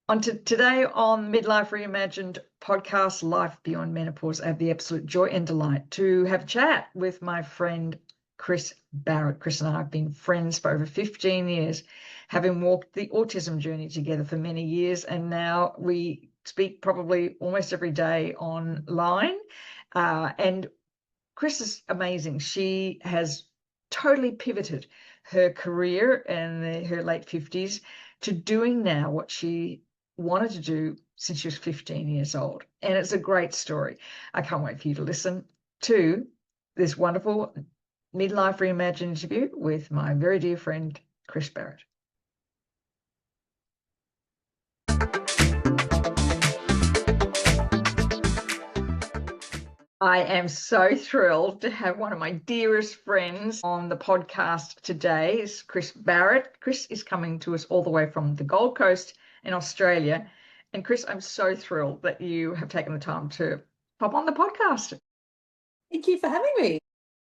Today on Mid-Life Reimagined Podcast, Life Beyond Menopause, I have the absolute joy and delight to have a chat with my friend Kris Barrett. Kris and I have been friends for over 15 years, having walked the autism journey together for many years, and now we speak probably almost every day online. And Kris is amazing. She has totally pivoted her career in her late 50s to doing now what she wanted to do since she was 15 years old. And it's a great story. I can't wait for you to listen to this wonderful Midlife Reimagined interview with my very dear friend, Kris Barrett. I am so thrilled to have one of my dearest friends on the podcast today. Is Kris Barrett. Kris is coming to us all the way from the Gold Coast in Australia. And Kris, I'm so thrilled that you have taken the time to pop on the podcast. Thank you for having me.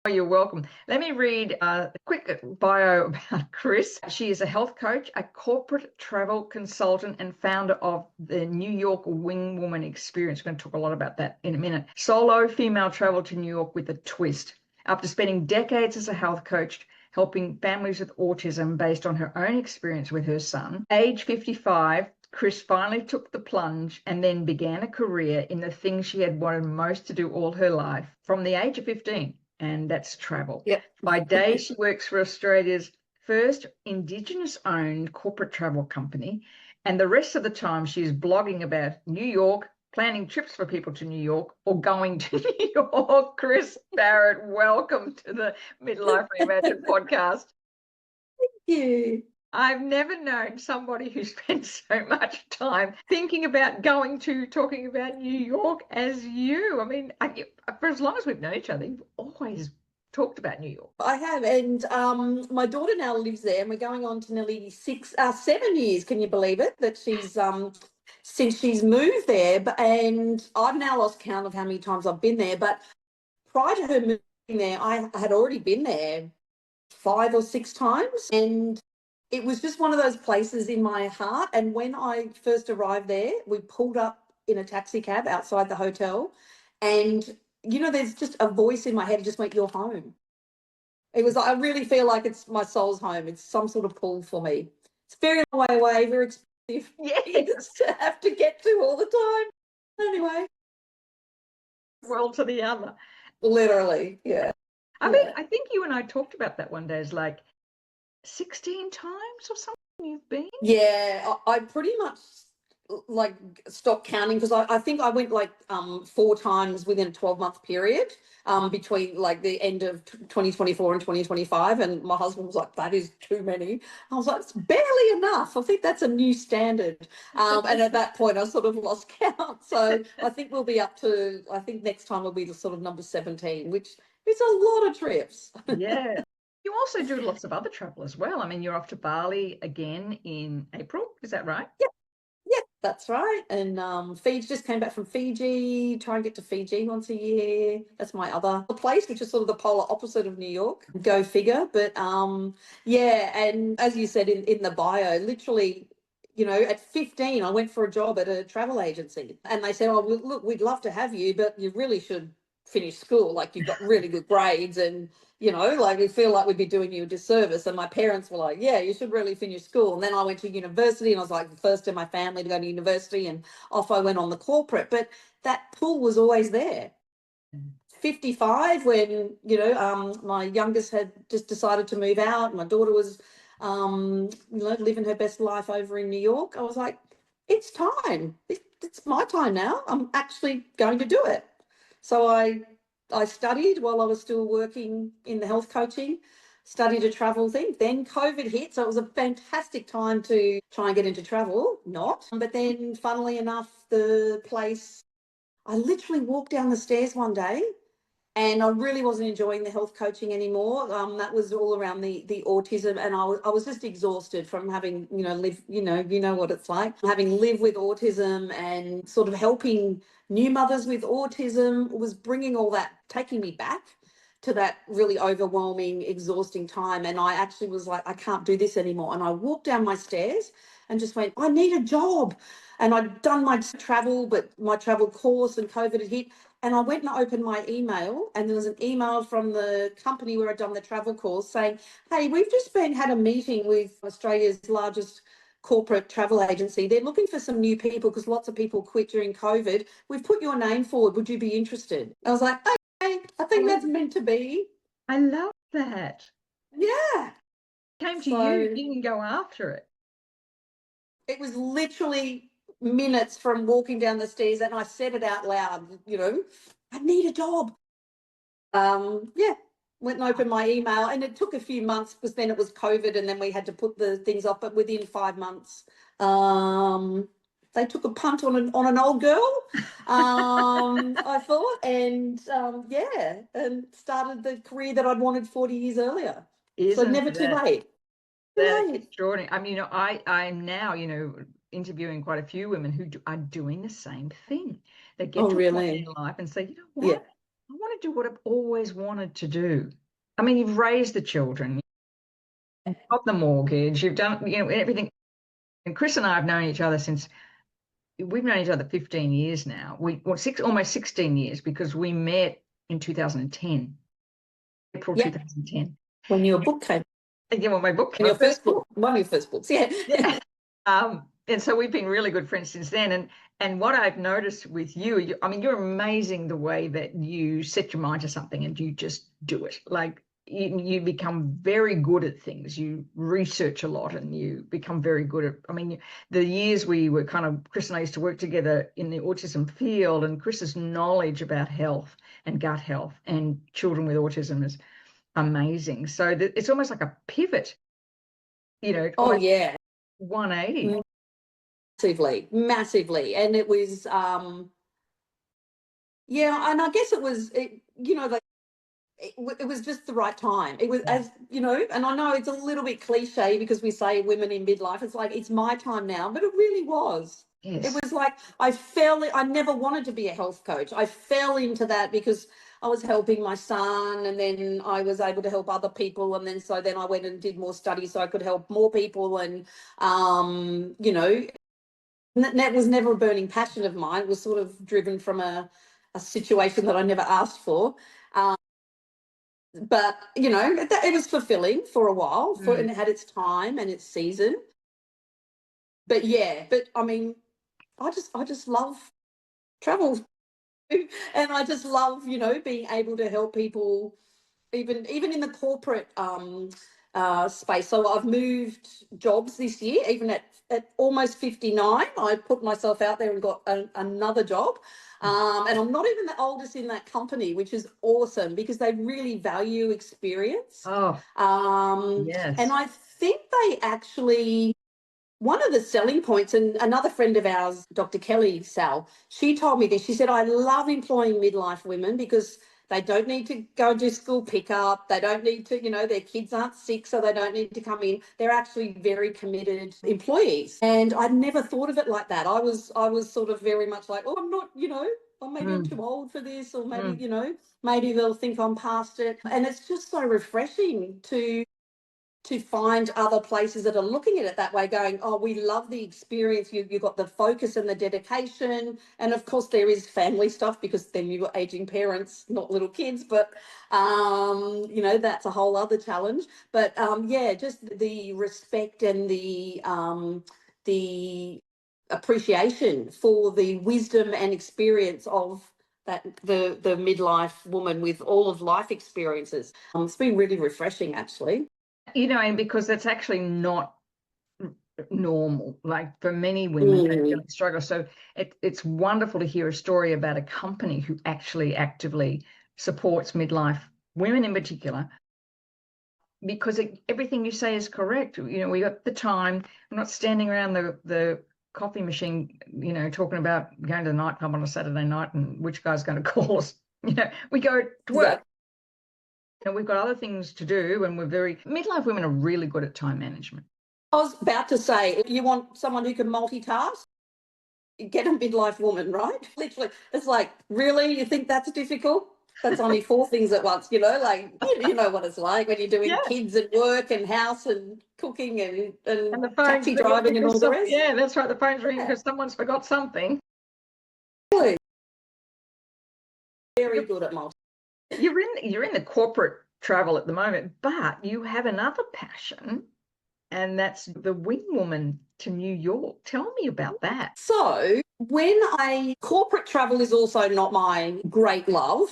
Oh, you're welcome. Let me read a quick bio about Kris. She is a health coach, a corporate travel consultant, and founder of the New York Wing Woman Experience. We're going to talk a lot about that in a minute. Solo female travel to New York with a twist. After spending decades as a health coach, helping families with autism based on her own experience with her son, age 55, Kris finally took the plunge and then began a career in the thing she had wanted most to do all her life from the age of 15. And that's travel. Yep. By day, she works for Australia's first Indigenous-owned corporate travel company. And the rest of the time, she's blogging about New York, planning trips for people to New York, or going to New York. Kris Barrett, welcome to the Mid-Life Reimagined Podcast. Thank you. I've never known somebody who spends so much time thinking about talking about New York as you. I mean, for as long as we've known each other, you've always talked about New York. I have, and my daughter now lives there, and we're going on to nearly 7 years. Can you believe it? That she's since she's moved there, and I've now lost count of how many times I've been there. But prior to her moving there, I had already been there 5 or 6 times, and it was just one of those places in my heart. And when I first arrived there, we pulled up in a taxi cab outside the hotel, and there's just a voice in my head that just went, "You're home." It was, I really feel like it's my soul's home. It's some sort of pull for me. It's very long way away, very expensive. Yes. To have to get to all the time. Anyway. World to the other. Literally, yeah. I mean, I think you and I talked about that one day. It's like 16 times or something you've been? Yeah, I pretty much like stopped counting, because I think I went like 4 times within a 12-month period between like the end of 2024 and 2025, and my husband was like, "That is too many." I was like, "It's barely enough. I think that's a new standard." And at that point I sort of lost count. So I think we'll be up to, I think next time will be the sort of number 17, which is a lot of trips. Yeah. You also do lots of other travel as well. I mean, you're off to Bali again in April. Is that right? Yeah, that's right. And Fiji, just came back from Fiji, try and get to Fiji once a year. That's my other place, which is sort of the polar opposite of New York. Go figure. But yeah, and as you said in the bio, literally, at 15, I went for a job at a travel agency, and they said, "Oh, look, we'd love to have you, but you really should finish school. Like, you've got really good grades, and like, we feel like we'd be doing you a disservice." And my parents were like, "Yeah, you should really finish school." And then I went to university, and I was like the first in my family to go to university, and off I went on the corporate. But that pull was always there. 55, when my youngest had just decided to move out, my daughter was living her best life over in New York, I was like, it's time. It's my time now. I'm actually going to do it. So I studied while I was still working in the health coaching, studied a travel thing. Then COVID hit, so it was a fantastic time to try and get into travel. Not. But then, funnily enough, the place, I literally walked down the stairs one day, and I really wasn't enjoying the health coaching anymore. That was all around the autism, and I was just exhausted from having, lived, you know what it's like, having lived with autism and sort of helping new mothers with autism, was bringing all that, taking me back to that really overwhelming, exhausting time. And I actually was like, I can't do this anymore. And I walked down my stairs and just went, I need a job. And I'd done my travel, but my travel course and COVID had hit. And I went and opened my email, and there was an email from the company where I'd done the travel course saying, hey, we've just had a meeting with Australia's largest corporate travel agency. They're looking for some new people because lots of people quit during COVID. We've put your name forward. Would you be interested? I was like, okay, I think that's meant to be. I love that. Yeah. Came to you, you didn't go after it. It was literally minutes from walking down the stairs, and I said it out loud, I need a job. Went and opened my email, and it took a few months because then it was COVID and then we had to put the things off, but within 5 months, they took a punt on an old girl, I thought, and and started the career that I'd wanted 40 years earlier. So never too late. That's extraordinary. I mean, I'm now, interviewing quite a few women who are doing the same thing. They get to a point in life and say, you know what? Yeah. I want to do what I've always wanted to do. I mean, you've raised the children, you've got the mortgage, you've done, everything. And Kris and I have known each other we've known each other 15 years now. Almost 16 years, because we met in 2010, April 2010. When your book came. Yeah, well, my book came. Your first book. One of your first books, yeah. And so we've been really good friends since then. And what I've noticed with you, I mean, you're amazing the way that you set your mind to something and you just do it. Like you become very good at things. You research a lot and you become very good at, I mean, the years we were Kris and I used to work together in the autism field, and Kris's knowledge about health and gut health and children with autism is amazing. So it's almost like a pivot, 180. Massively. And it was, and I guess it was, it was just the right time. It was, as and I know it's a little bit cliche because we say women in midlife, it's like, it's my time now, but it really was. Yes. It was like, I never wanted to be a health coach. I fell into that because I was helping my son, and then I was able to help other people. And then I went and did more studies so I could help more people. And, that was never a burning passion of mine. It was sort of driven from a situation that I never asked for. But, it was fulfilling for a while, and it had its time and its season. But I mean, I just love travel. And I just love, being able to help people, even in the corporate space. So I've moved jobs this year, even at almost 59. I put myself out there and got another job. And I'm not even the oldest in that company, which is awesome because they really value experience. Yes. And I think they actually, one of the selling points, and another friend of ours, Dr. Kelly Sal, she told me this. She said, I love employing midlife women because they don't need to go and do school pickup. They don't need to, their kids aren't sick, so they don't need to come in. They're actually very committed employees. And I'd never thought of it like that. I was sort of very much like, I'm not, maybe I'm too old for this, or maybe, maybe they'll think I'm past it. And it's just so refreshing to find other places that are looking at it that way, going, oh, we love the experience. You've got the focus and the dedication. And of course there is family stuff because then you've got aging parents, not little kids, but, that's a whole other challenge. But just the respect and the appreciation for the wisdom and experience of the midlife woman with all of life experiences. It's been really refreshing, actually. And because that's actually not normal, like for many women, they really struggle. So it's wonderful to hear a story about a company who actually actively supports midlife women in particular, because everything you say is correct. We got the time. I'm not standing around the coffee machine, talking about going to the nightclub on a Saturday night and which guy's going to call us. We go to work. Exactly. And we've got other things to do, and midlife women are really good at time management. I was about to say, if you want someone who can multitask, get a midlife woman, right? Literally, it's like, really? You think that's difficult? That's only 4 things at once, like, you know what it's like when you're doing Yeah. kids and work and house and cooking And and the phone's taxi ringing driving and all because the rest. yeah, that's right. The phone's ringing Yeah. because someone's forgot something. Very good at multi. You're in the corporate travel at the moment, but you have another passion, and that's the wing woman to New York. Tell me about that. So corporate travel is also not my great love,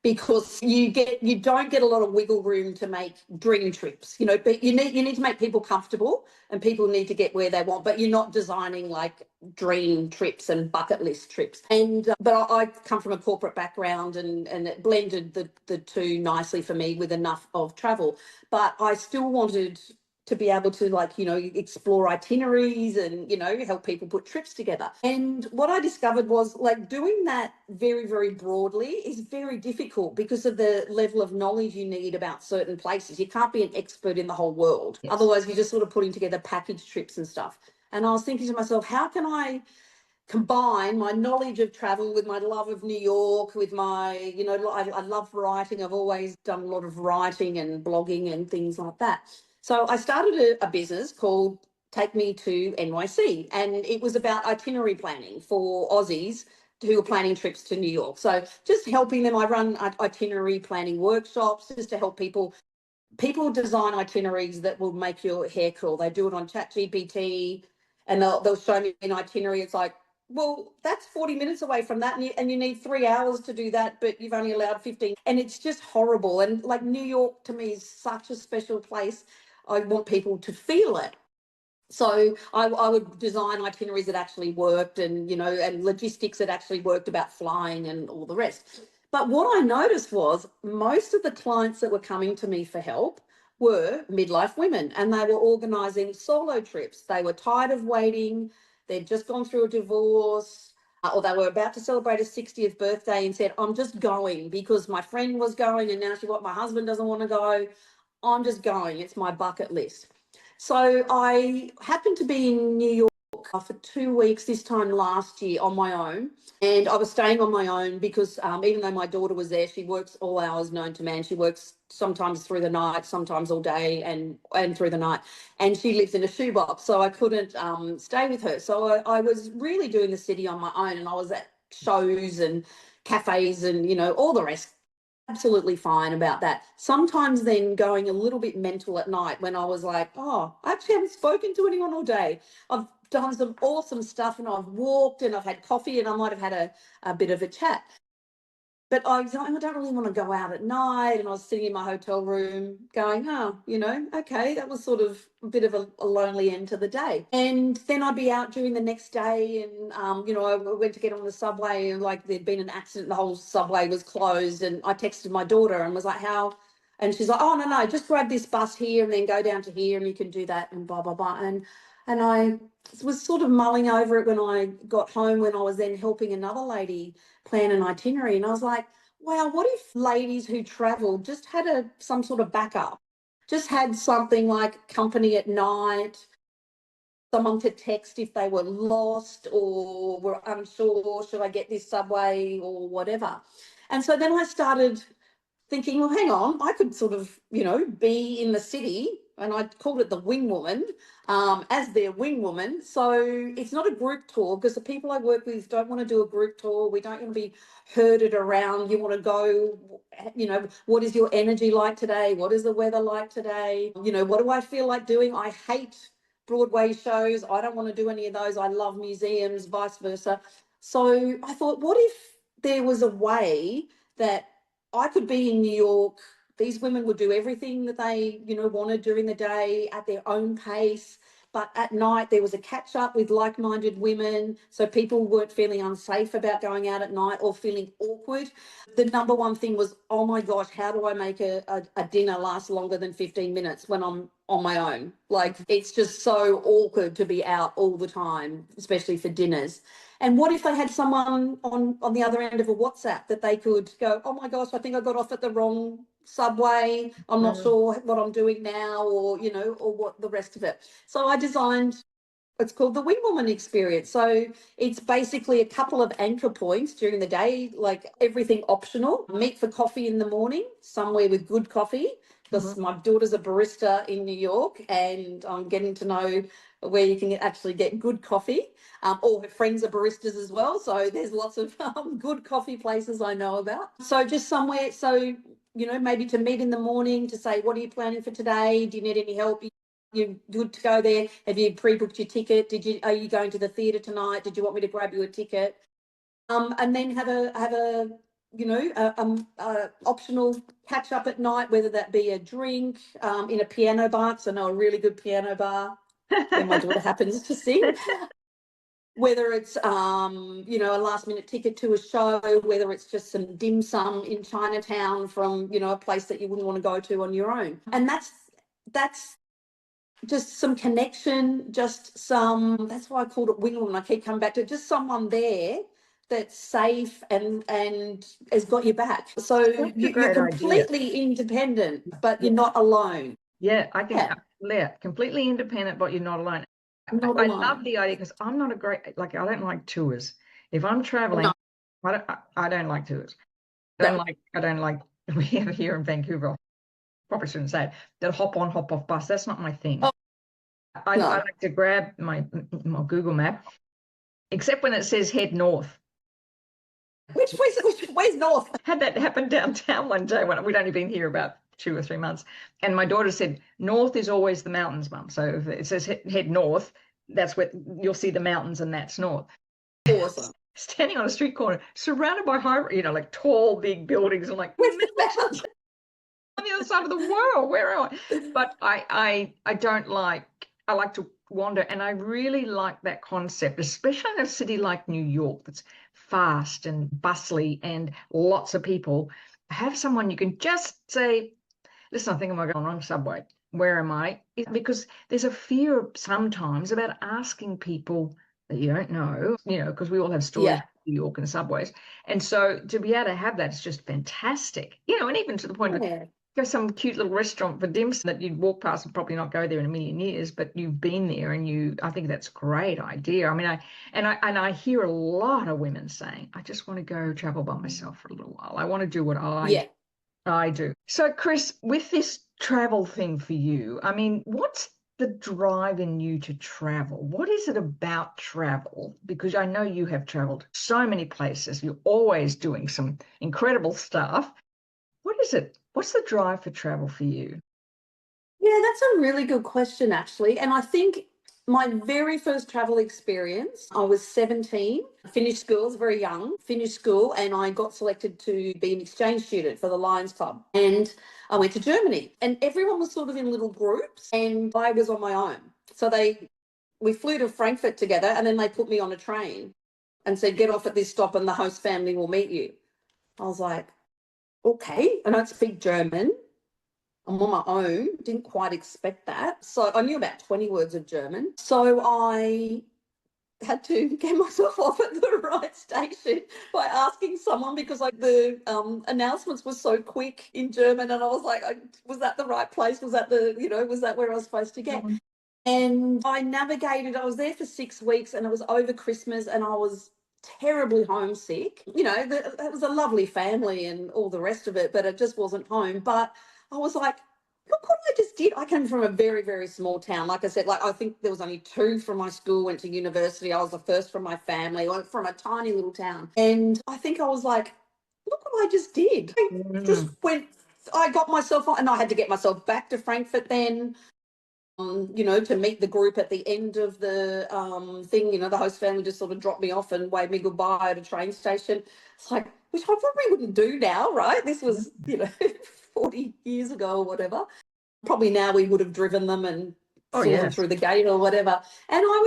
because you don't get a lot of wiggle room to make dream trips, but you need to make people comfortable, and people need to get where they want, but you're not designing like dream trips and bucket list trips. And but I come from a corporate background, and it blended the two nicely for me with enough of travel, but I still wanted to be able to, like, explore itineraries and, help people put trips together. And what I discovered was, like, doing that very, very broadly is very difficult because of the level of knowledge you need about certain places. You can't be an expert in the whole world. Yes. Otherwise, you're just sort of putting together package trips and stuff. And I was thinking to myself, how can I combine my knowledge of travel with my love of New York, with my, I love writing. I've always done a lot of writing and blogging and things like that. So I started a business called Take Me to NYC, and it was about itinerary planning for Aussies who are planning trips to New York. So just helping them. I run itinerary planning workshops just to help people design itineraries that will make your hair curl. They do it on ChatGPT, and they'll show me an itinerary. It's like, well, that's 40 minutes away from that, and you need 3 hours to do that, but you've only allowed 15. And it's just horrible. And like, New York to me is such a special place. I want people to feel it. So I would design itineraries that actually worked, and, and logistics that actually worked about flying and all the rest. But what I noticed was most of the clients that were coming to me for help were midlife women, and they were organising solo trips. They were tired of waiting. They'd just gone through a divorce, or they were about to celebrate a 60th birthday and said, I'm just going because my friend was going, and now my husband doesn't want to go. I'm just going. It's my bucket list. So I happened to be in New York for 2 weeks this time last year on my own, and I was staying on my own because even though my daughter was there, she works all hours known to man. She works sometimes through the night, sometimes all day, and through the night, and she lives in a shoebox, so I couldn't stay with her. So I was really doing the city on my own, and I was at shows and cafes and, all the rest. Absolutely fine about that. Sometimes then going a little bit mental at night when I was like, oh, I actually haven't spoken to anyone all day. I've done some awesome stuff, and I've walked and I've had coffee, and I might have had a bit of a chat. But I was like, I don't really want to go out at night. And I was sitting in my hotel room going, okay, that was sort of a bit of a lonely end to the day. And then I'd be out during the next day, and, I went to get on the subway, and like there'd been an accident. The whole subway was closed. And I texted my daughter and was like, how? And she's like, oh, no, just grab this bus here and then go down to here and you can do that and blah, blah, blah. And I was sort of mulling over it when I got home, when I was then helping another lady plan an itinerary. And I was like, wow, what if ladies who travel just had some sort of backup, just had something like company at night, someone to text if they were lost or were unsure, should I get this subway or whatever. And so then I started thinking, well, hang on, I could sort of, be in the city, and I called it the wing woman, as their wing woman. So it's not a group tour, because the people I work with don't want to do a group tour. We don't want to be herded around. You want to go, what is your energy like today? What is the weather like today? What do I feel like doing? I hate Broadway shows. I don't want to do any of those. I love museums, vice versa. So I thought, what if there was a way that I could be in New York? These women would do everything that they, wanted during the day at their own pace. But at night, there was a catch up with like-minded women. So people weren't feeling unsafe about going out at night or feeling awkward. The number one thing was, oh my gosh, how do I make a dinner last longer than 15 minutes when I'm on my own? Like, it's just so awkward to be out all the time, especially for dinners. And what if they had someone on the other end of a WhatsApp that they could go, oh my gosh, I think I got off at the wrong subway. I'm not sure what I'm doing now, or, or what the rest of it. So I designed It's called the Wing Woman experience. So it's basically a couple of anchor points during the day, like everything optional. Meet for coffee in the morning, somewhere with good coffee, because my daughter's a barista in New York, and I'm getting to know where you can actually get good coffee. All her friends are baristas as well. So there's lots of good coffee places I know about. So just somewhere, so, maybe to meet in the morning to say, what are you planning for today? Do you need any help? You're good to go there. Have you pre-booked your ticket? Are you going to the theatre tonight? Did you want me to grab you a ticket? And then have a optional catch up at night, whether that be a drink in a piano bar. Because I know a really good piano bar where my daughter happens to sing. Whether it's a last minute ticket to a show, whether it's just some dim sum in Chinatown from a place that you wouldn't want to go to on your own. And that's just some connection, that's why I called it Wing Woman. I keep coming back to it, just someone there that's safe and has got your back. So you're completely independent, but you're not alone. Yeah, I can. Yeah, completely independent, but you're not alone. I love the idea, because I'm not I don't like tours. If I'm traveling, I don't like tours. I don't like we have here in Vancouver, probably shouldn't say it, that hop on, hop off bus. That's not my thing. I like to grab my Google map, except when it says head north. Where's north? Had that happen downtown one day when we'd only been here about 2 or 3 months, and my daughter said, north is always the mountains, Mum. So if it says head north, that's where you'll see the mountains, and that's north. Awesome. Standing on a street corner, surrounded by like tall, big buildings, and like, where's the mountains? On the other side of the world, where am I? But I don't like, I like to wander, and I really like that concept, especially in a city like New York that's fast and bustly and lots of people. Have someone you can just say, listen, I think I'm going on the wrong subway. Where am I? Because there's a fear sometimes about asking people that you don't know, because we all have stories in New York and subways. And so to be able to have that is just fantastic, and even to the point of go some cute little restaurant for dim sum that you'd walk past and probably not go there in a million years, but you've been there, and I think that's a great idea. I mean, I hear a lot of women saying, I just want to go travel by myself for a little while. I want to do what I do. So, Kris, with this travel thing for you, I mean, what's the drive in you to travel? What is it about travel? Because I know you have traveled so many places. You're always doing some incredible stuff. What is it? What's the drive for travel for you? Yeah, that's a really good question, actually. And I think my very first travel experience, I was 17, finished school, I was very young, finished school, and I got selected to be an exchange student for the Lions Club. And I went to Germany, and everyone was sort of in little groups, and I was on my own. So we flew to Frankfurt together, and then they put me on a train and said, get off at this stop and the host family will meet you. I was like, okay, I don't speak German. I'm on my own, didn't quite expect that. So I knew about 20 words of German. So I had to get myself off at the right station by asking someone, because the announcements were so quick in German, and I was like, was that the right place? Was that was that where I was supposed to get? Mm-hmm. And I navigated. I was there for 6 weeks, and it was over Christmas, and I was terribly homesick. It was a lovely family and all the rest of it, but it just wasn't home. But I was like, look what I just did. I came from a very, very small town. Like I said, I think there was only 2 from my school, went to university. I was the first from my family. I went from a tiny little town. And I think I was like, look what I just did. I got myself on, and I had to get myself back to Frankfurt then, to meet the group at the end of the thing. The host family just sort of dropped me off and waved me goodbye at a train station. It's like, which I probably wouldn't do now, right? This was, 40 years ago or whatever. Probably now we would have driven them and saw them through the gate or whatever. And I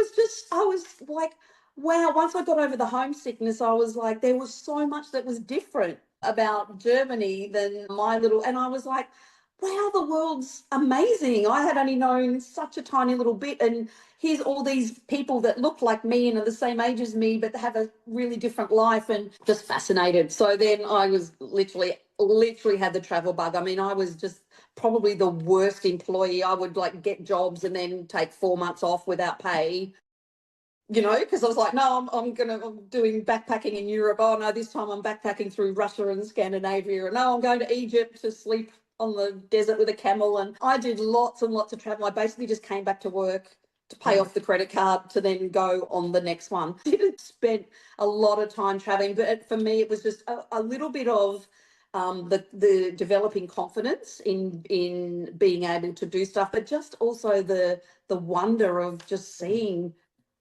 was like, wow, once I got over the homesickness, I was like, there was so much that was different about Germany than and I was like, wow, the world's amazing. I had only known such a tiny little bit, and here's all these people that look like me and are the same age as me, but have a really different life, and just fascinated. So then I was literally had the travel bug. I mean, I was just probably the worst employee. I would get jobs and then take 4 months off without pay. you know, because I was like, no, I'm doing backpacking in Europe. Oh no, this time I'm backpacking through Russia and Scandinavia. And no, I'm going to Egypt to sleep on the desert with a camel. And I did lots and lots of travel. I basically just came back to work to pay off the credit card to then go on the next one. Didn't spend a lot of time traveling, but for me, it was just a little bit of the developing confidence in being able to do stuff, but just also the wonder of just seeing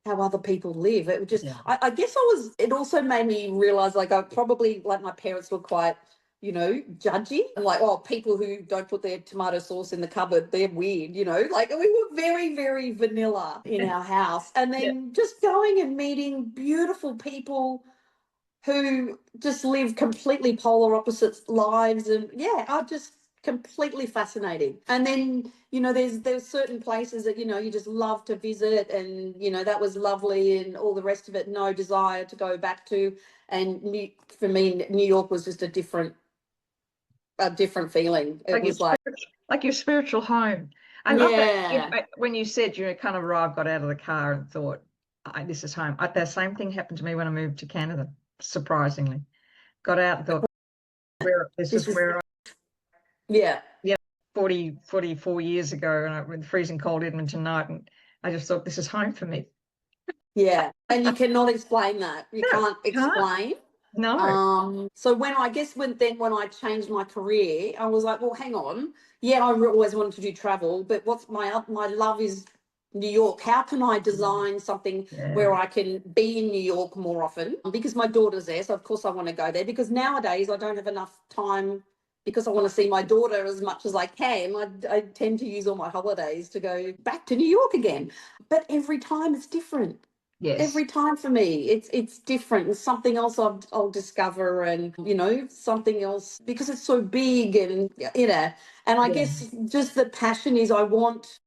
how other people live. It would just, I guess it also made me realize, like, I probably, like, my parents were quite, you know, judgy and like, oh, people who don't put their tomato sauce in the cupboard, they're weird, you know, like we were very, very vanilla in our house. And then just going and meeting beautiful people who just live completely polar opposite lives, and are just completely fascinating. And then, you know, there's certain places that, you know, you just love to visit, and, you know, that was lovely and all the rest of it, no desire to go back to. And for me, New York was just a different feeling. It was like your spiritual home. I love that. You know, when you said, you know, kind of arrived, got out of the car and thought, this is home. That same thing happened to me when I moved to Canada, surprisingly. Got out and thought, this is where I... Yeah. 44 years ago, and I went freezing cold Edmonton night, and I just thought, this is home for me. Yeah. And you cannot explain that. You can't explain. No. So when I changed my career, I was like, well, hang on. Yeah, I always wanted to do travel, but what's my love is New York. How can I design something where I can be in New York more often? Because my daughter's there, so of course I want to go there, because nowadays I don't have enough time, because I want to see my daughter as much as I can. I tend to use all my holidays to go back to New York again. But every time it's different. Yes. Every time for me, it's different. And something else I'll discover, and, you know, something else, because it's so big, and, you know, and I guess just the passion is, I want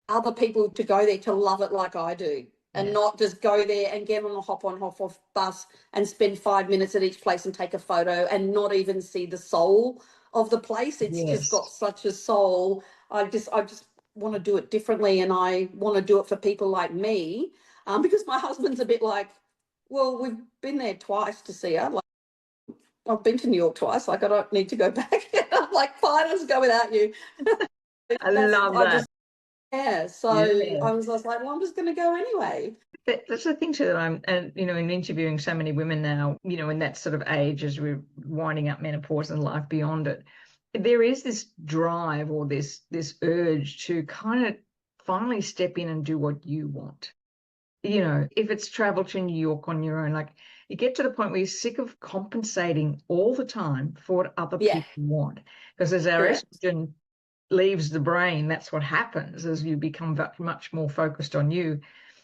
other people to go there to love it like I do, and not just go there and get on a hop off bus and spend 5 minutes at each place and take a photo and not even see the soul of the place. It's just got such a soul. I just want to do it differently, and I want to do it for people like me. Because my husband's a bit like, well, we've been there twice to see her. Like, I've been to New York twice. Like, I don't need to go back. I'm like, fine, I'll just go without you. I love that. So I was like, well, I'm just going to go anyway. That's the thing too, that I'm, and, you know, in interviewing so many women now, you know, in that sort of age, as we're winding up menopause and life beyond it, there is this drive, or this urge to kind of finally step in and do what you want. You know, if it's travel to New York on your own, like, you get to the point where you're sick of compensating all the time for what other people want. Because as our estrogen leaves the brain, that's what happens, as you become much more focused on you.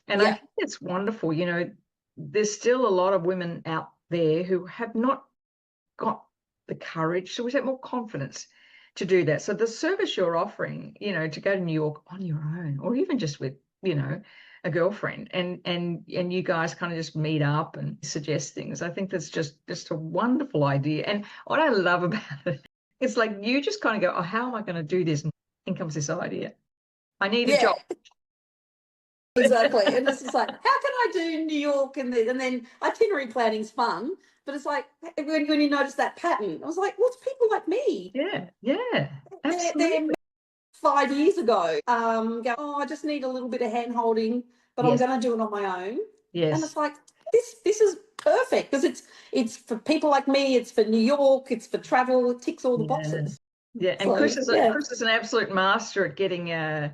And I think it's wonderful. You know, there's still a lot of women out there who have not got the courage, so we say more confidence, to do that. So the service you're offering, you know, to go to New York on your own, or even just with, you know, a girlfriend, and you guys kind of just meet up and suggest things. I think that's just a wonderful idea. And what I love about it, it's like you just kind of go, oh, how am I going to do this? And in comes this idea. I need a job. Exactly. And it's just like, how can I do New York? And then itinerary planning's fun, but it's like, when you notice that pattern, I was like, well, it's people like me. Yeah, absolutely. 5 years ago, go, oh, I just need a little bit of hand holding, but I'm going to do it on my own. Yes. And it's like, this is perfect, because it's for people like me. It's for New York. It's for travel. It ticks all the boxes. Yeah. And so, Kris is an absolute master at getting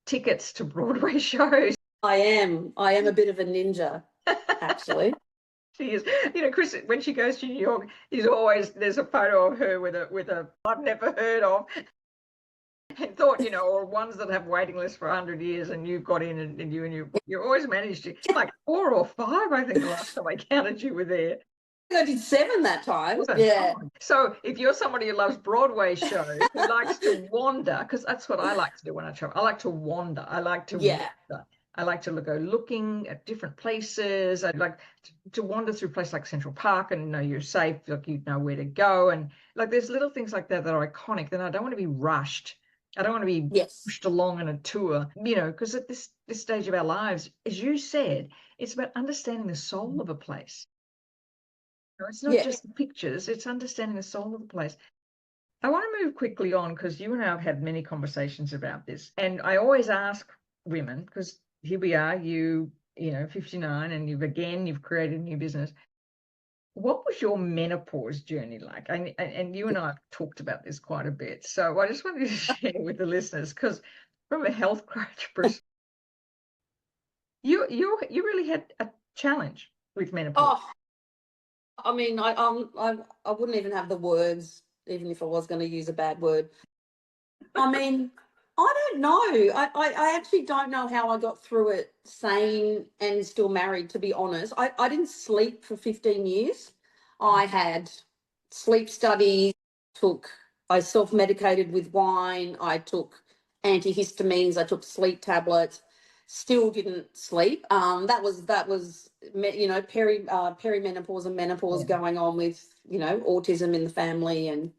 tickets to Broadway shows. I am a bit of a ninja, actually. She is. You know, Kris, when she goes to New York, there's a photo of her with a I've never heard of. And thought, you know, or ones that have waiting lists for 100 years, and you've got in, and you always managed to, like 4 or 5, I think the last time I counted you were there. I did 7 that time. Yeah. So if you're somebody who loves Broadway shows, who likes to wander, because that's what I like to do when I travel. I like to wander. I like to wander. I like to go looking at different places. I like to wander through places like Central Park and know you're safe, like you know where to go. And like there's little things like that that are iconic. Then I don't want to be rushed I don't want to be Yes. pushed along on a tour, because at this stage of our lives, as you said, it's about understanding the soul of a place. It's not just the pictures, it's understanding the soul of the place. I want to move quickly on because you and I have had many conversations about this. And I always ask women, because here we are, you 59, and you've created a new business. What was your menopause journey like? And you and I have talked about this quite a bit. So I just wanted to share with the listeners, because from a health coach perspective, you really had a challenge with menopause. Oh, I mean, I wouldn't even have the words, even if I was going to use a bad word. I mean, I don't know. I actually don't know how I got through it sane and still married, to be honest. I didn't sleep for 15 years. I had sleep studies, I self-medicated with wine, I took antihistamines, I took sleep tablets, still didn't sleep. That was perimenopause and menopause going on with, autism in the family, and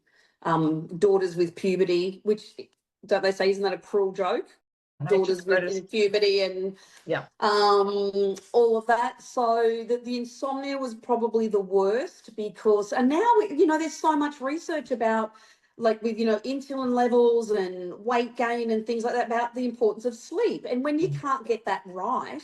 daughters with puberty, which, don't they say, isn't that a cruel joke? Daughters with puberty and all of that. So the insomnia was probably the worst, because, and now, there's so much research about, like, with, insulin levels and weight gain and things like that, about the importance of sleep. And when you can't get that right,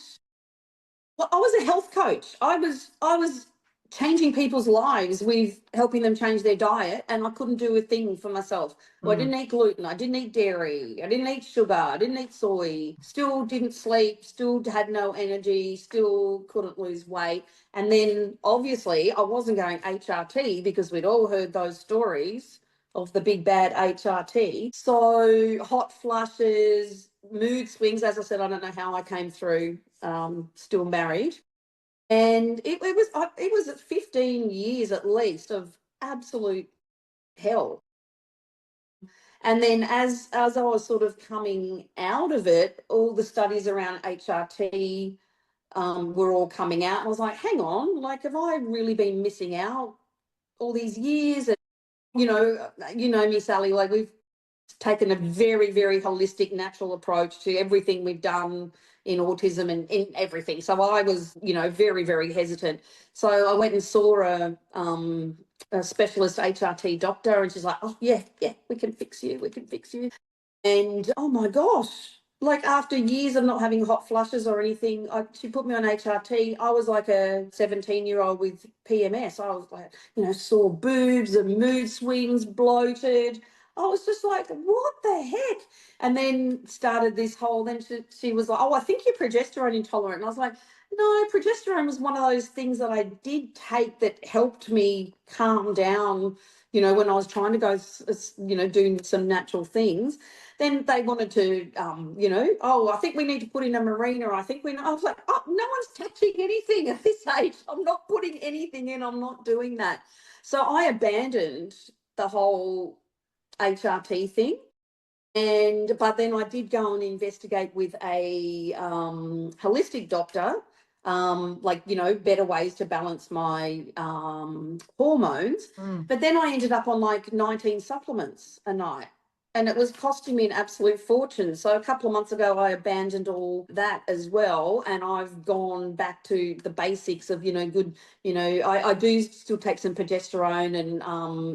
well, I was a health coach. I was changing people's lives with helping them change their diet, and I couldn't do a thing for myself. Well, I didn't eat gluten, I didn't eat dairy, I didn't eat sugar, I didn't eat soy, still didn't sleep, still had no energy, still couldn't lose weight. And then obviously I wasn't going HRT, because we'd all heard those stories of the big bad HRT. So hot flushes, mood swings. As I said, I don't know how I came through still married. And it was 15 years at least of absolute hell. And then as I was sort of coming out of it, all the studies around HRT were all coming out. And I was like, hang on, like, have I really been missing out all these years? And, you know me, Sally, like, we've taken a very, very holistic, natural approach to everything we've done in autism and in everything. So I was, very, very hesitant. So I went and saw a specialist HRT doctor, and she's like, oh, yeah, we can fix you. And oh my gosh, like, after years of not having hot flushes or anything, she put me on HRT. I was like a 17-year-old with PMS. I was like, sore boobs and mood swings, bloated. I was just like, what the heck? And then started this whole, then she was like, oh, I think you're progesterone intolerant. And I was like, no, progesterone was one of those things that I did take that helped me calm down, when I was trying to go, doing some natural things. Then they wanted to, oh, I think we need to put in a marina. I was like, oh, no one's touching anything at this age. I'm not putting anything in. I'm not doing that. So I abandoned the whole HRT thing. But then I did go and investigate with a holistic doctor, better ways to balance my hormones. But then I ended up on like 19 supplements a night, and it was costing me an absolute fortune. So a couple of months ago, I abandoned all that as well, and I've gone back to the basics of, good, I do still take some progesterone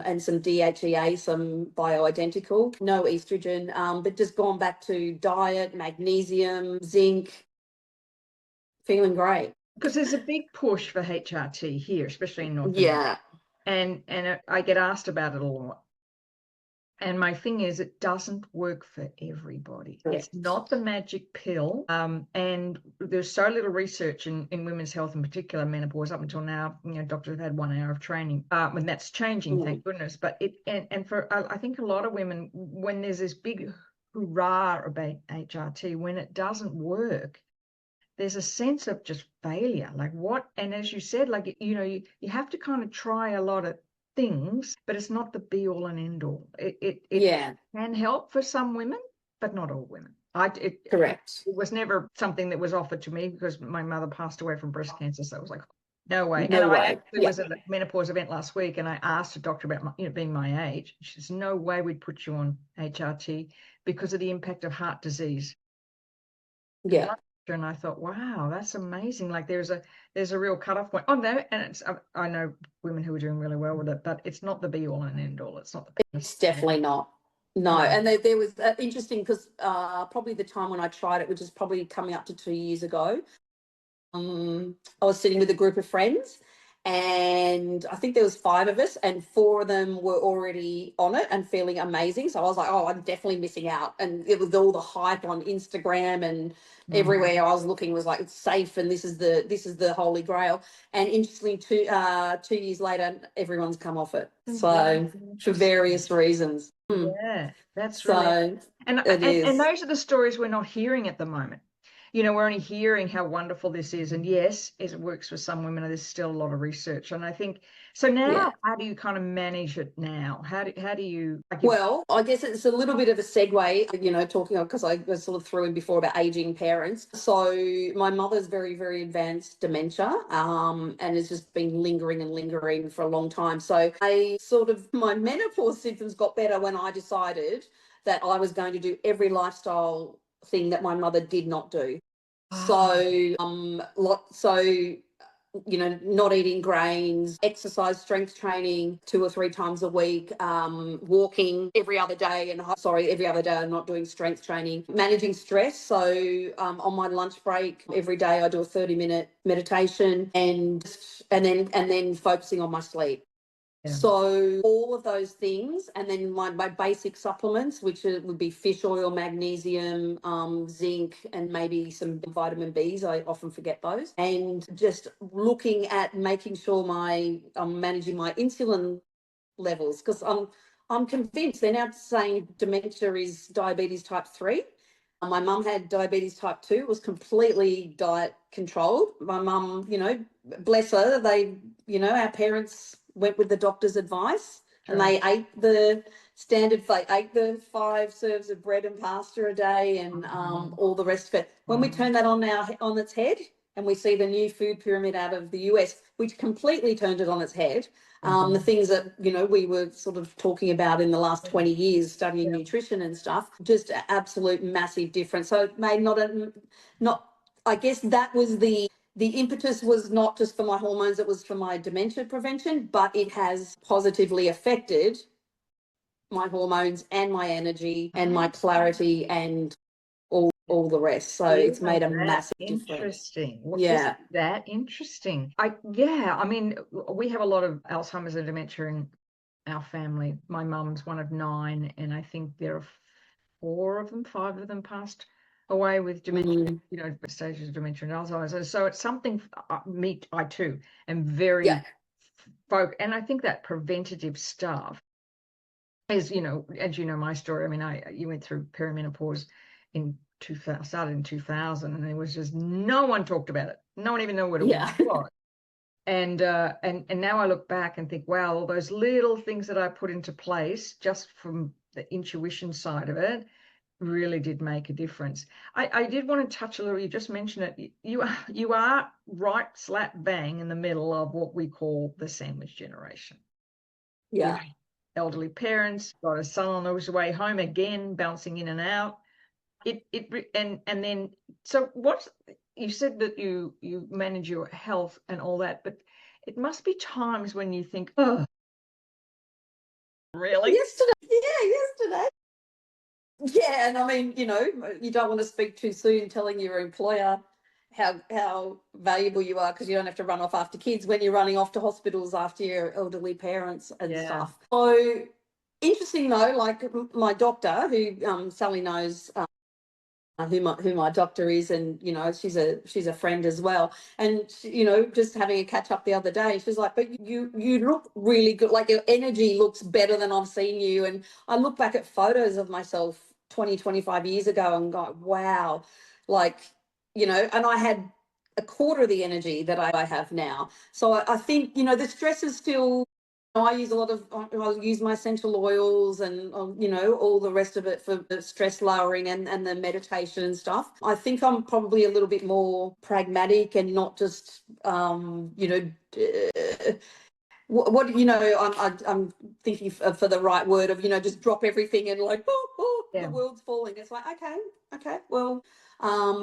and some DHEA, some bioidentical, no estrogen, but just gone back to diet, magnesium, zinc, feeling great. Because there's a big push for HRT here, especially in North America. And I get asked about it a lot. And my thing is, it doesn't work for everybody. Correct. It's not the magic pill. And there's so little research in women's health, in particular menopause. Up until now, doctors have had 1 hour of training, and that's changing, thank goodness. But I think a lot of women, when there's this big hurrah about HRT, when it doesn't work, there's a sense of just failure. Like, what? And as you said, like, you have to kind of try a lot of things, but it's not the be all and end all. It can help for some women, but not all women. Correct. It was never something that was offered to me, because my mother passed away from breast cancer. So I was like, No way. No And I way. actually was at a menopause event last week, and I asked a doctor about being my age. She says, no way we'd put you on HRT because of the impact of heart disease. Yeah. And I thought, wow, that's amazing. Like there's a real cutoff point. Oh no, and I know women who are doing really well with it, but it's not the be all and end all. It's not the It's definitely not. No, and there was interesting because probably the time when I tried it, which is probably coming up to 2 years ago, I was sitting with a group of friends, and I think there was 5 of us, and 4 of them were already on it and feeling amazing. So I was like, oh, I'm definitely missing out. And it was all the hype on Instagram and everywhere I was looking was like, it's safe and this is the holy grail. And interestingly, 2 years later, everyone's come off it. So for various reasons. Yeah, that's So really, and it is. those are the stories we're not hearing at the moment. We're only hearing how wonderful this is. And yes, it works for some women, and there's still a lot of research. And I think, so now, how do you kind of manage it now? How do you? Well, I guess it's a little bit of a segue, talking because I was sort of threw in before about aging parents. So my mother's very, very advanced dementia, and has just been lingering for a long time. So my menopause symptoms got better when I decided that I was going to do every lifestyle thing that my mother did not do. So, not eating grains, exercise, strength training 2 or 3 times a week, walking every other day, every other day I'm not doing strength training, managing stress. So on my lunch break every day I do a 30-minute meditation and then focusing on my sleep. Yeah. So all of those things, and then my basic supplements, which would be fish oil, magnesium, zinc, and maybe some vitamin Bs. I often forget those. And just looking at making sure I'm managing my insulin levels, because I'm convinced they're now saying dementia is diabetes type 3. My mum had diabetes type 2, was completely diet controlled. My mum, bless her, our parents went with the doctor's advice and they ate the 5 serves of bread and pasta a day and all the rest of it. When we turn that on its head and we see the new food pyramid out of the US, which completely turned it on its head, the things that, we were sort of talking about in the last 20 years, studying nutrition and stuff, just an absolute massive difference. So it made I guess that was the impetus was not just for my hormones, it was for my dementia prevention, but it has positively affected my hormones and my energy and my clarity and all the rest. So it's made a massive difference. Interesting. Yeah. That interesting. I mean, we have a lot of Alzheimer's and dementia in our family. My mum's one of 9, and I think there are 5 of them passed away with dementia, stages of dementia and Alzheimer's. So it's something I too am very and I think that preventative stuff is, as you know my story. I mean, you went through perimenopause in 2000, started in 2000, and there was just no one talked about it. No one even knew what it was. And now I look back and think, wow, all those little things that I put into place just from the intuition side of it really did make a difference. I did want to touch a little, you just mentioned it, you are right slap bang in the middle of what we call the sandwich generation. Yeah. Elderly parents, got a son on his way home again, bouncing in and out. And then, so what, you said that you manage your health and all that, but it must be times when you think, oh, really? Yesterday. Yeah, and I mean, you don't want to speak too soon telling your employer how valuable you are, because you don't have to run off after kids when you're running off to hospitals after your elderly parents and stuff. So interesting though, like my doctor, who Sally knows who my doctor is, and she's a friend as well, and just having a catch up the other day, she's like, but you look really good, like your energy looks better than I've seen you. And I look back at photos of myself 25 years ago and go, wow, like, and I had a quarter of the energy that I have now. So I think the stress is still I use a lot of, I use my essential oils and, all the rest of it for the stress lowering and the meditation and stuff. I think I'm probably a little bit more pragmatic and not just, I'm thinking for the right word of, just drop everything and like, Yeah. the world's falling. It's like, okay, well,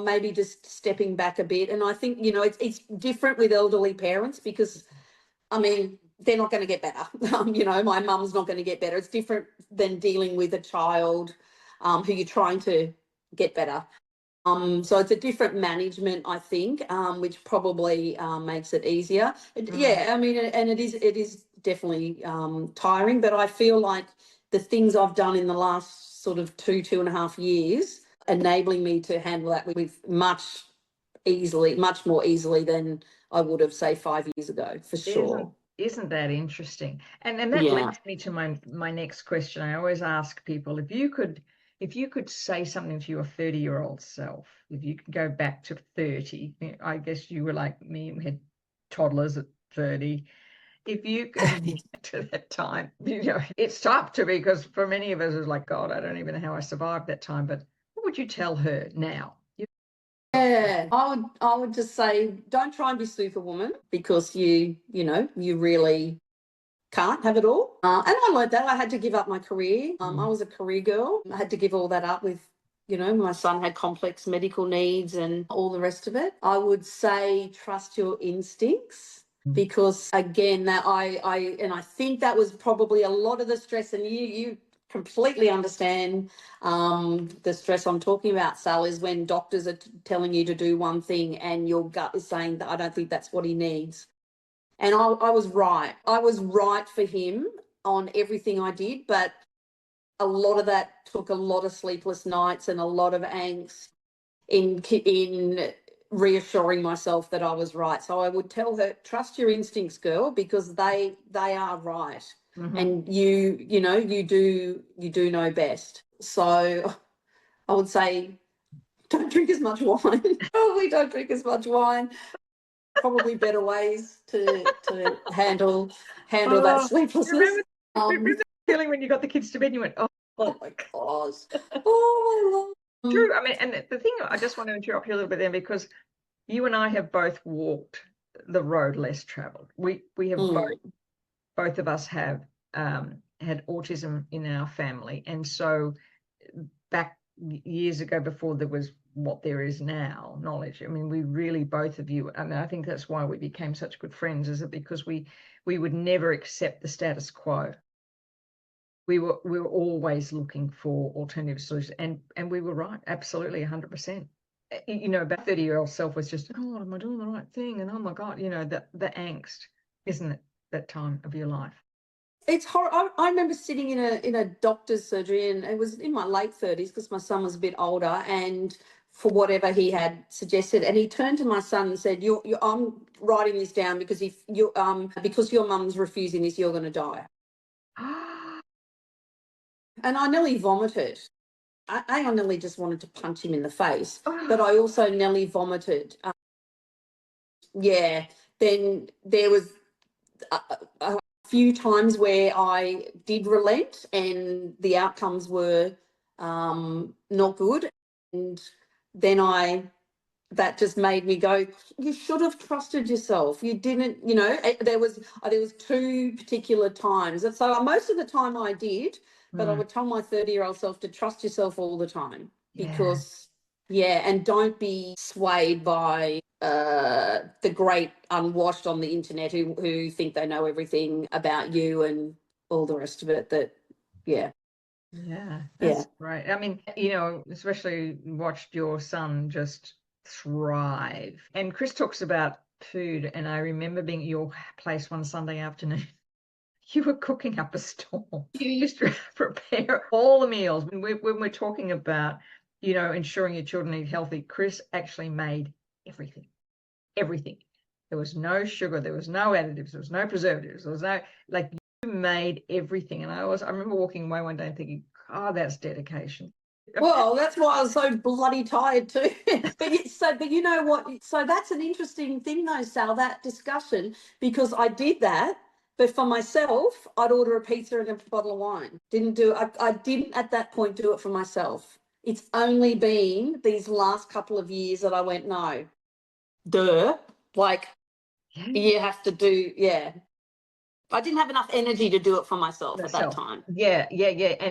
maybe just stepping back a bit. And I think, it's different with elderly parents because, I mean, they're not going to get better. My mum's not going to get better. It's different than dealing with a child who you're trying to get better. So it's a different management, I think, which probably makes it easier. Yeah, I mean, and it is definitely tiring, but I feel like the things I've done in the last sort of 2.5 years, enabling me to handle that with much more easily than I would have, say, 5 years ago, for sure. Isn't that interesting? And that leads me to my next question. I always ask people, if you could say something to your 30-year-old self, if you could go back to 30, I guess you were like me, we had toddlers at 30. If you could to that time, it's tough because for many of us it's like, God, I don't even know how I survived that time. But what would you tell her now? Yeah, I would just say, don't try and be Superwoman because you really can't have it all. And I learned that. I had to give up my career. I was a career girl. I had to give all that up with, my son had complex medical needs and all the rest of it. I would say trust your instincts because, again, that I think that was probably a lot of the stress, and you completely understand the stress I'm talking about, Sal, is when doctors are telling you to do one thing and your gut is saying that I don't think that's what he needs. And I was right. I was right for him on everything I did, but a lot of that took a lot of sleepless nights and a lot of angst in reassuring myself that I was right. So I would tell her, trust your instincts, girl, because they are right. And you do know best. So I would say don't drink as much wine. Probably don't drink as much wine. Probably better ways to handle that sleeplessness. Remember the feeling when you got the kids to bed and you went, oh my gosh. Oh my Lord. True. I mean, and the thing, I just want to interrupt you a little bit then, because you and I have both walked the road less traveled. We have both of us have had autism in our family. And so back years ago, before there was what there is now, knowledge, I mean, we really, both of you, and I think that's why we became such good friends, is it because we would never accept the status quo. We were always looking for alternative solutions, and we were right, absolutely 100%. About 30-year-old self was just, oh, am I doing the right thing? And oh my God, the angst, isn't it, that time of your life? It's horrible. I remember sitting in a doctor's surgery, and it was in my late 30s because my son was a bit older, and for whatever he had suggested, and he turned to my son and said, I'm writing this down because because your mum's refusing this, you're going to die. And I nearly vomited. I nearly just wanted to punch him in the face, but I also nearly vomited. Then there was a few times where I did relent and the outcomes were not good. And then that just made me go, you should have trusted yourself. You didn't, there was 2 particular times. And so most of the time I did, but I would tell my 30-year-old self to trust yourself all the time because, and don't be swayed by the great unwashed on the internet who think they know everything about you and all the rest of it. That's right. I mean, especially watched your son just thrive. And Kris talks about food, and I remember being at your place one Sunday afternoon. You were cooking up a storm. You used to prepare all the meals. When we're talking about, ensuring your children eat healthy, Kris actually made everything. Everything. There was no sugar. There was no additives. There was no preservatives. There was no, you made everything. And I remember walking away one day and thinking, oh, that's dedication. Well, that's why I was so bloody tired too. But you know what? So that's an interesting thing though, Sal, that discussion, because I did that. But for myself, I'd order a pizza and a bottle of wine. I didn't at that point do it for myself. It's only been these last couple of years that I went, no, like you have to do, I didn't have enough energy to do it for myself at that time. Yeah.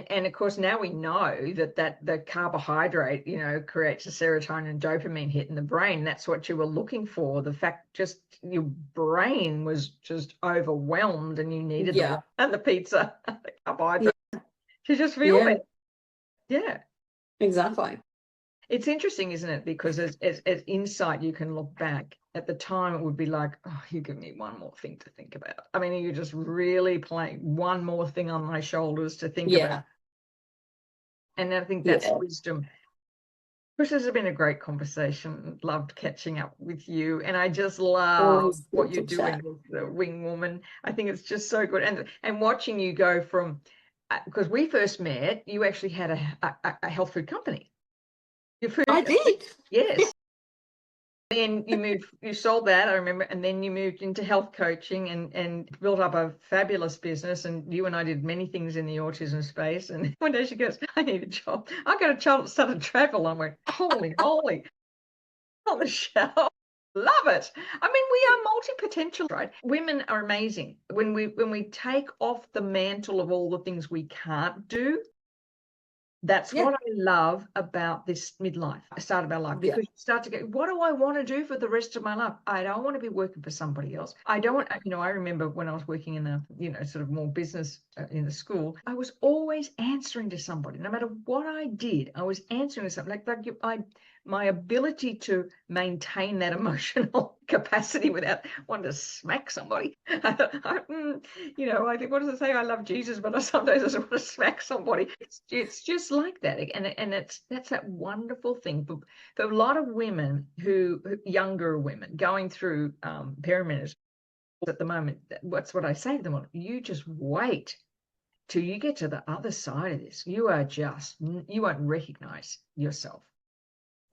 And of course, now we know that the carbohydrate, creates a serotonin and dopamine hit in the brain. That's what you were looking for. The fact just your brain was just overwhelmed and you needed the pizza, the carbohydrate to just feel better. Yeah. Exactly. It's interesting, isn't it? Because as insight, you can look back. At the time, it would be like, oh, you give me one more thing to think about. I mean, you just really playing one more thing on my shoulders to think about. And I think that's wisdom. Kris, this has been a great conversation. Loved catching up with you. And I just love what you're doing with the Wing Woman. I think it's just so good. And watching you go from, because we first met, you actually had a health food company. I did. Yes. Then you sold that, I remember, and then you moved into health coaching and built up a fabulous business. And you and I did many things in the autism space. And one day she goes, I need a job. I got a job, started travel. I went, holy moly, on the shelf. Love it. I mean, we are multi-potential, right? Women are amazing. When we take off the mantle of all the things we can't do, that's what I love about this midlife, start of our life, because you start to go, what do I want to do for the rest of my life? I don't want to be working for somebody else. I don't want, I remember when I was working in the, sort of more business in the school, I was always answering to somebody. No matter what I did, I was answering to something. My ability to maintain that emotional capacity without wanting to smack somebody. I think, what does it say? I love Jesus, but sometimes I just want to smack somebody. It's just like that. And that's that wonderful thing for a lot of women younger women going through perimenopause at the moment. What's what I say to them? You just wait till you get to the other side of this. You won't recognize yourself.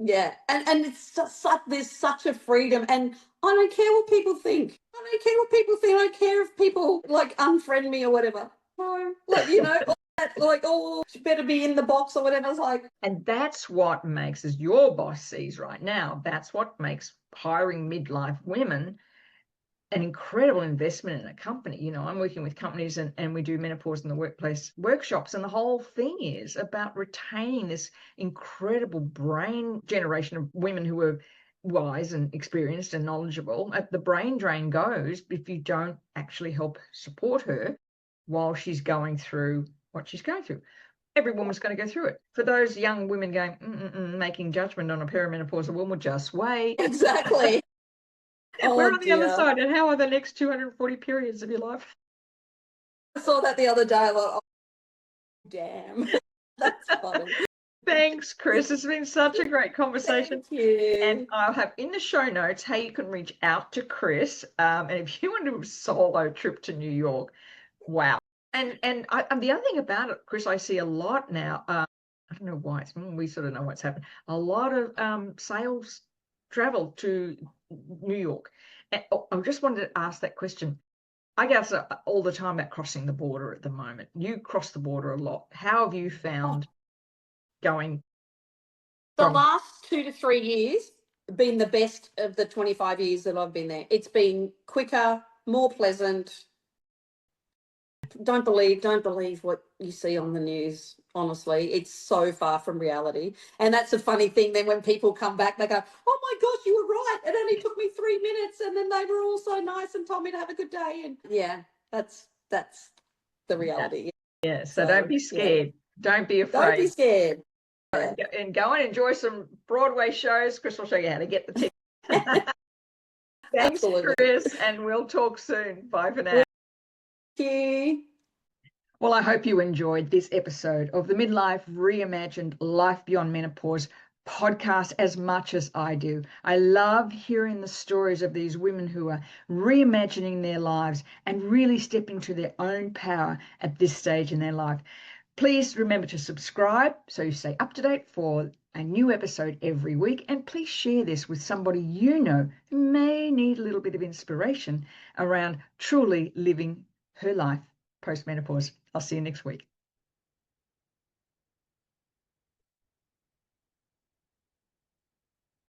Yeah, and it's just there's such a freedom, and I don't care what people think. I don't care if people like unfriend me or whatever. No, she better be in the box or whatever. It's like, and that's what makes, as your boss sees right now, that's what makes hiring midlife women an incredible investment in a company. I'm working with companies and we do menopause in the workplace workshops. And the whole thing is about retaining this incredible brain generation of women who are wise and experienced and knowledgeable. The brain drain goes if you don't actually help support her while she's going through what she's going through. Every woman's going to go through it. For those young women going, making judgment on a perimenopausal woman, just wait. Exactly. We're on the other side, and how are the next 240 periods of your life? I saw that the other day. I thought, oh, damn. That's funny. Thanks, Kris. It's been such a great conversation. Thank you. And I'll have in the show notes how you can reach out to Kris. And if you want to do a solo trip to New York, wow. And the other thing about it, Kris, I see a lot now. I don't know why. We sort of know what's happened. A lot of sales travel to New York. And I just wanted to ask that question. I guess all the time about crossing the border at the moment. You cross the border a lot. How have you found going? The last 2 to 3 years been the best of the 25 years that I've been there. It's been quicker, more pleasant. Don't believe what you see on the news. Honestly, it's so far from reality. And that's a funny thing. Then when people come back, they go, oh my gosh, you were right. It only took me 3 minutes. And then they were all so nice and told me to have a good day. And that's the reality. Yeah. So don't be scared. Yeah. Don't be afraid. Don't be scared. Yeah. And go and enjoy some Broadway shows. Kris will show you how to get the ticket. Thanks, Kris. And we'll talk soon. Bye for now. Thank you. Well, I hope you enjoyed this episode of the Mid-Life Reimagined Life Beyond Menopause podcast as much as I do. I love hearing the stories of these women who are reimagining their lives and really stepping to their own power at this stage in their life. Please remember to subscribe so you stay up to date for a new episode every week. And please share this with somebody you know who may need a little bit of inspiration around truly living her life post-menopause. I'll see you next week.